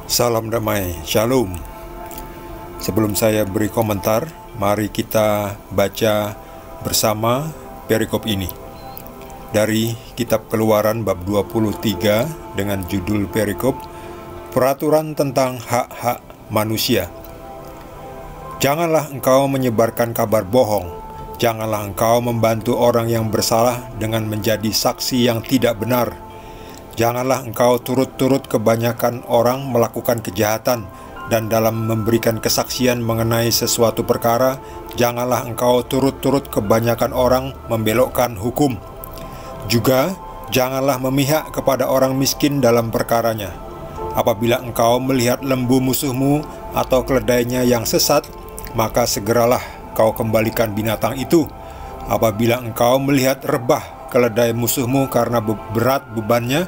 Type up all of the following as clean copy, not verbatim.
Salam damai, Shalom. Sebelum saya beri komentar, mari kita baca bersama perikop ini dari kitab Keluaran bab 23 dengan judul perikop Peraturan tentang hak-hak manusia. Janganlah engkau menyebarkan kabar bohong. Janganlah engkau membantu orang yang bersalah dengan menjadi saksi yang tidak benar. Janganlah engkau turut-turut kebanyakan orang melakukan kejahatan, dan dalam memberikan kesaksian mengenai sesuatu perkara, janganlah engkau turut-turut kebanyakan orang membelokkan hukum. Juga, janganlah memihak kepada orang miskin dalam perkaranya. Apabila engkau melihat lembu musuhmu atau keledainya yang sesat, maka segeralah kau kembalikan binatang itu. Apabila engkau melihat rebah keledai musuhmu karena berat bebannya,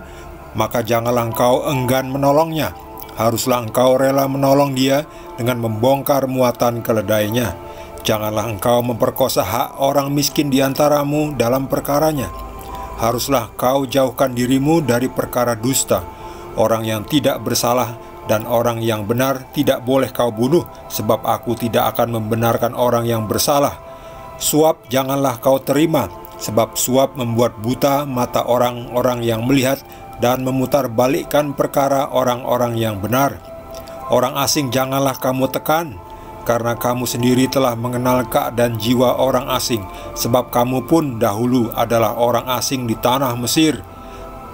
maka janganlah engkau enggan menolongnya. Haruslah engkau rela menolong dia dengan membongkar muatan keledainya. Janganlah engkau memperkosa hak orang miskin di antaramu dalam perkaranya. Haruslah kau jauhkan dirimu dari perkara dusta. Orang yang tidak bersalah dan orang yang benar tidak boleh kau bunuh, sebab aku tidak akan membenarkan orang yang bersalah. Suap janganlah kau terima, sebab suap membuat buta mata orang-orang yang melihat dan memutarbalikkan perkara orang-orang yang benar. Orang asing janganlah kamu tekan, karena kamu sendiri telah mengenal keadaan jiwa orang asing, sebab kamu pun dahulu adalah orang asing di tanah Mesir.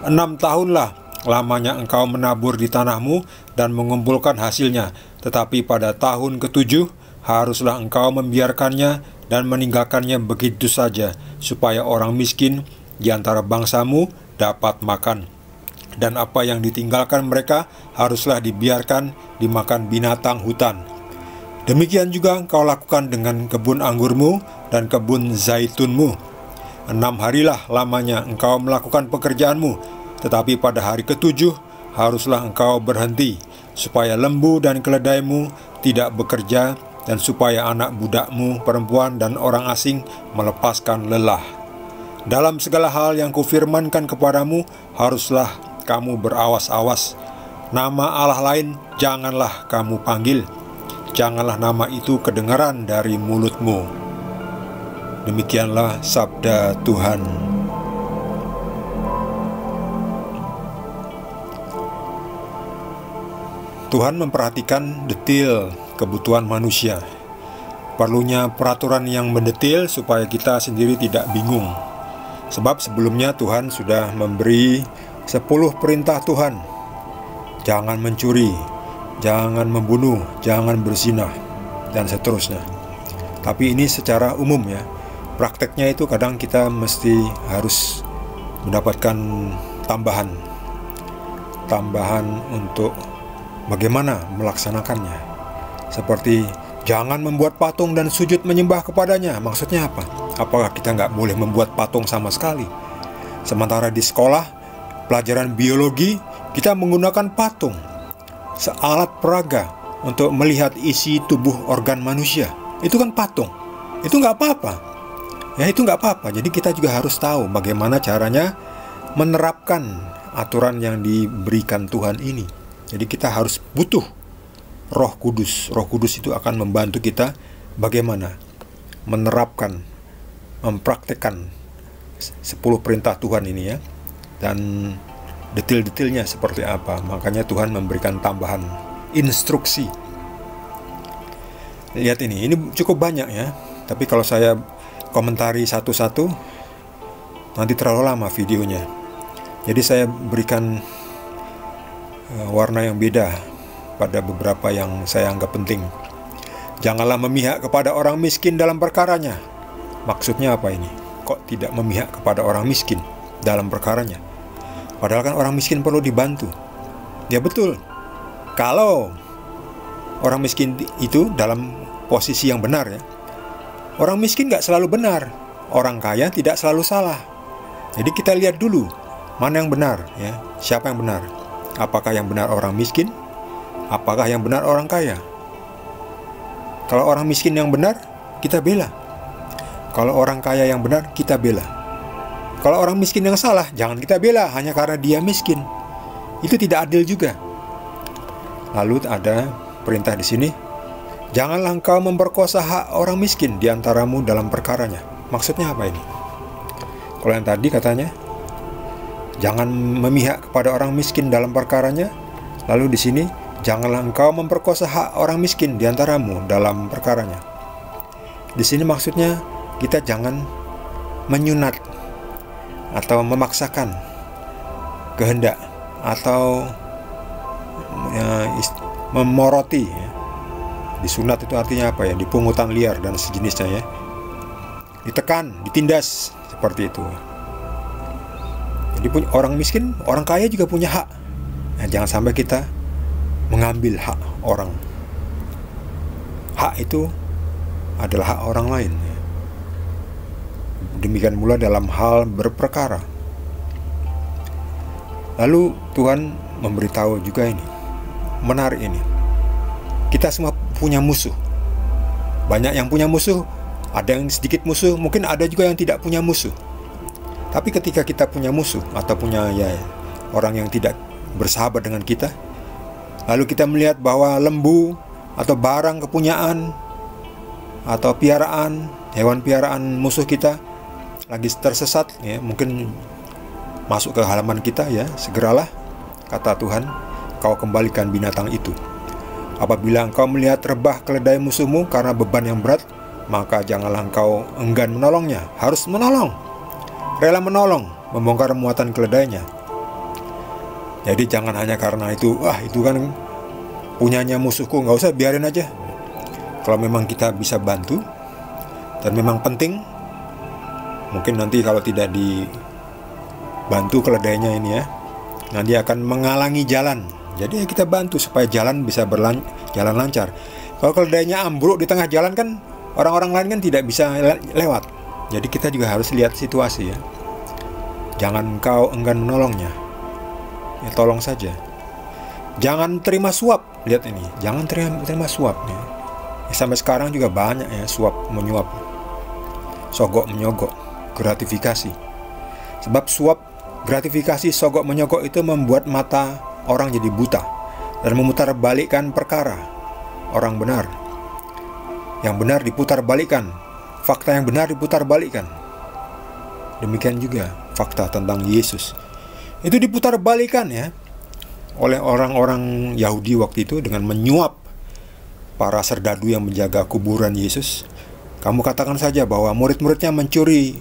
6 tahunlah lamanya engkau menabur di tanahmu dan mengumpulkan hasilnya, tetapi pada tahun ke-7 haruslah engkau membiarkannya dan meninggalkannya begitu saja, supaya orang miskin di antara bangsamu dapat makan. Dan apa yang ditinggalkan mereka haruslah dibiarkan dimakan binatang hutan. Demikian juga engkau lakukan dengan kebun anggurmu dan kebun zaitunmu. 6 harilah lamanya engkau melakukan pekerjaanmu, tetapi pada hari ke-7 haruslah engkau berhenti, supaya lembu dan keledaimu tidak bekerja, dan supaya anak budakmu perempuan dan orang asing melepaskan lelah. Dalam segala hal yang kufirmankan kepadamu, haruslah kamu berawas-awas. Nama Allah lain janganlah kamu panggil. Janganlah nama itu kedengaran dari mulutmu. Demikianlah sabda Tuhan. Tuhan memperhatikan detail kebutuhan manusia. Perlunya peraturan yang mendetil supaya kita sendiri tidak bingung. Sebab sebelumnya Tuhan sudah memberi 10 perintah Tuhan. Jangan mencuri, jangan membunuh, jangan berzina, dan seterusnya. Tapi ini secara umum ya. Prakteknya itu kadang kita mesti harus mendapatkan tambahan untuk bagaimana melaksanakannya. Seperti jangan membuat patung dan sujud menyembah kepadanya. Maksudnya apa? Apakah kita nggak boleh membuat patung sama sekali? Sementara di sekolah, pelajaran biologi, kita menggunakan patung, sealat peraga untuk melihat isi tubuh organ manusia. Itu kan patung. Itu nggak apa-apa. Ya, itu nggak apa-apa. Jadi kita juga harus tahu bagaimana caranya menerapkan aturan yang diberikan Tuhan ini. Jadi kita harus butuh Roh Kudus. Roh Kudus itu akan membantu kita bagaimana menerapkan, mempraktekkan 10 perintah Tuhan ini ya. Dan detail-detailnya seperti apa. Makanya Tuhan memberikan tambahan instruksi. Lihat ini cukup banyak ya. Tapi kalau saya komentari satu-satu, nanti terlalu lama videonya. Jadi saya berikan warna yang beda pada beberapa yang saya anggap penting. Janganlah memihak kepada orang miskin dalam perkaranya. Maksudnya apa ini? Kok tidak memihak kepada orang miskin dalam perkaranya? Padahal kan orang miskin perlu dibantu. Ya betul. Kalau orang miskin itu dalam posisi yang benar ya. Orang miskin gak selalu benar. Orang kaya tidak selalu salah. Jadi kita lihat dulu mana yang benar ya. Siapa yang benar? Apakah yang benar orang miskin? Apakah yang benar orang kaya? Kalau orang miskin yang benar, kita bela. Kalau orang kaya yang benar, kita bela. Kalau orang miskin yang salah, jangan kita bela hanya karena dia miskin. Itu tidak adil juga. Lalu ada perintah di sini, janganlah engkau memperkosa hak orang miskin di antaramu dalam perkaranya. Maksudnya apa ini? Kalau yang tadi katanya, jangan memihak kepada orang miskin dalam perkaranya. Lalu di sini, janganlah engkau memperkosa hak orang miskin di antaramu dalam perkaranya. Di sini maksudnya kita jangan menyunat atau memaksakan kehendak atau memoroti. Disunat itu artinya apa ya? Dipungutan liar dan sejenisnya ya. Ditekan, ditindas seperti itu. Jadi orang miskin, orang kaya juga punya hak. Nah, jangan sampai kita mengambil hak orang. Hak itu adalah hak orang lain. Demikian pula dalam hal berperkara. Lalu Tuhan memberitahu juga ini, menarik ini. Kita semua punya musuh. Banyak yang punya musuh, ada yang sedikit musuh, mungkin ada juga yang tidak punya musuh. Tapi ketika kita punya musuh atau punya orang yang tidak bersahabat dengan kita, lalu kita melihat bahwa lembu atau barang kepunyaan atau piaraan, hewan piaraan musuh kita lagi tersesat ya, mungkin masuk ke halaman kita ya, segeralah kata Tuhan, kau kembalikan binatang itu. Apabila engkau melihat rebah keledai musuhmu karena beban yang berat, maka janganlah engkau enggan menolongnya. Harus menolong, rela menolong, membongkar muatan keledainya. Jadi jangan hanya karena itu, itu kan punyanya musuhku, nggak usah, biarin aja. Kalau memang kita bisa bantu dan memang penting, mungkin nanti kalau tidak dibantu keledainya ini ya, nanti akan menghalangi jalan. Jadi kita bantu supaya jalan bisa jalan lancar. Kalau keledainya ambruk di tengah jalan kan, orang-orang lain kan tidak bisa lewat. Jadi kita juga harus lihat situasi ya. Jangan kau enggan menolongnya, ya tolong saja. Jangan terima suap. Lihat ini, jangan terima suap ya. Sampai sekarang juga banyak ya suap menyuap, sogok menyogok, gratifikasi. Sebab suap, gratifikasi, sogok menyogok itu membuat mata orang jadi buta dan memutarbalikkan perkara orang benar. Yang benar diputarbalikkan, fakta yang benar diputarbalikkan. Demikian juga fakta tentang Yesus itu diputarbalikkan ya oleh orang-orang Yahudi waktu itu dengan menyuap para serdadu yang menjaga kuburan Yesus. Kamu katakan saja bahwa murid-muridnya mencuri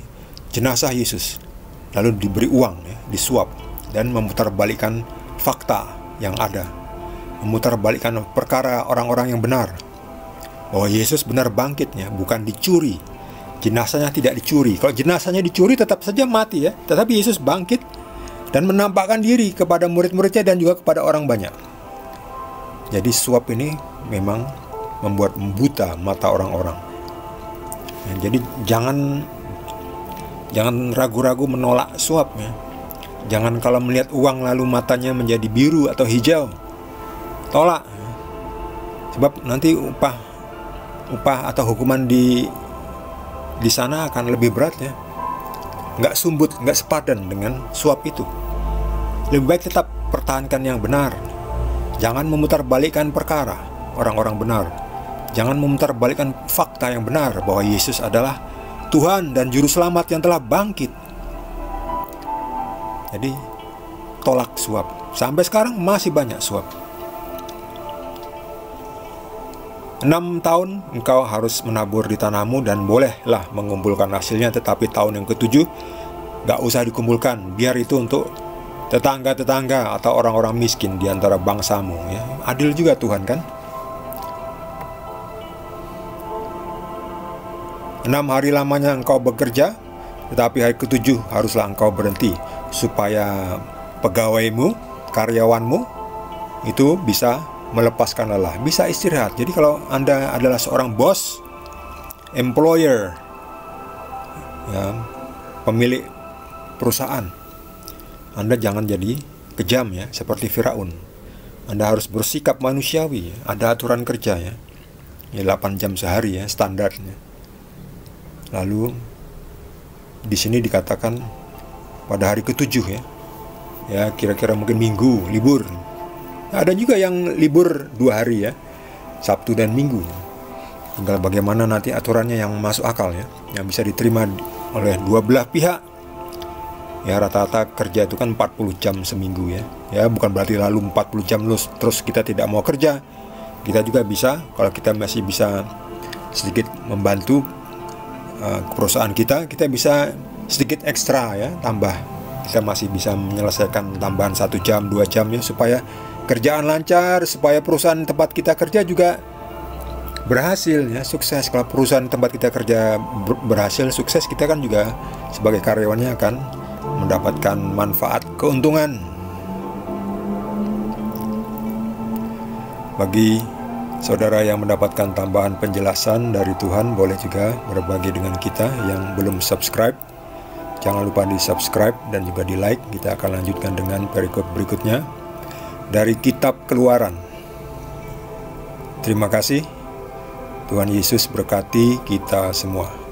jenazah Yesus, lalu diberi uang ya, disuap, dan memutarbalikkan fakta yang ada, memutarbalikkan perkara orang-orang yang benar, bahwa Yesus benar bangkitnya, bukan dicuri. Jenazahnya tidak dicuri. Kalau jenazahnya dicuri tetap saja mati ya, tetapi Yesus bangkit dan menampakkan diri kepada murid-muridnya dan juga kepada orang banyak. Jadi suap ini memang membuat membuta mata orang-orang. Jadi jangan ragu-ragu menolak suap ya. Jangan kalau melihat uang lalu matanya menjadi biru atau hijau, tolak. Sebab nanti upah atau hukuman di sana akan lebih berat ya. Nggak sumbut, nggak sepadan dengan suap itu. Lebih baik tetap pertahankan yang benar. Jangan memutarbalikkan perkara orang-orang benar. Jangan memutarbalikkan fakta yang benar bahwa Yesus adalah Tuhan dan Juru Selamat yang telah bangkit. Jadi tolak suap. Sampai sekarang masih banyak suap. 6 tahun engkau harus menabur di tanahmu dan bolehlah mengumpulkan hasilnya, tetapi tahun yang ke-7 gak usah dikumpulkan. Biar itu untuk tetangga-tetangga atau orang-orang miskin di antara bangsamu ya. Adil juga Tuhan kan. 6 hari lamanya engkau bekerja, tetapi hari ke-7 haruslah engkau berhenti, supaya pegawaimu, karyawanmu itu bisa melepaskan lelah, bisa istirahat. Jadi kalau Anda adalah seorang bos, employer ya, pemilik perusahaan, Anda jangan jadi kejam ya, seperti Firaun. Anda harus bersikap manusiawi. Ada aturan kerja ya, 8 jam sehari ya standarnya. Lalu di sini dikatakan pada hari ke-7 ya, kira-kira mungkin minggu libur. Ada juga yang libur 2 hari ya, Sabtu dan Minggu. Tinggal bagaimana nanti aturannya yang masuk akal ya, yang bisa diterima oleh dua belah pihak. Ya rata-rata kerja itu kan 40 jam seminggu ya. Ya bukan berarti lalu 40 jam terus kita tidak mau kerja. Kita juga bisa, kalau kita masih bisa sedikit membantu perusahaan kita bisa sedikit ekstra ya, tambah. Kita masih bisa menyelesaikan tambahan 1 jam, 2 jam ya, supaya kerjaan lancar, supaya perusahaan tempat kita kerja juga berhasil ya, sukses. Kalau perusahaan tempat kita kerja berhasil, sukses, kita kan juga sebagai karyawannya akan mendapatkan manfaat, keuntungan. Bagi saudara yang mendapatkan tambahan penjelasan dari Tuhan, boleh juga berbagi dengan kita. Yang belum subscribe, jangan lupa di subscribe dan juga di like. Kita akan lanjutkan dengan perikop berikutnya dari Kitab Keluaran. Terima kasih. Tuhan Yesus berkati kita semua.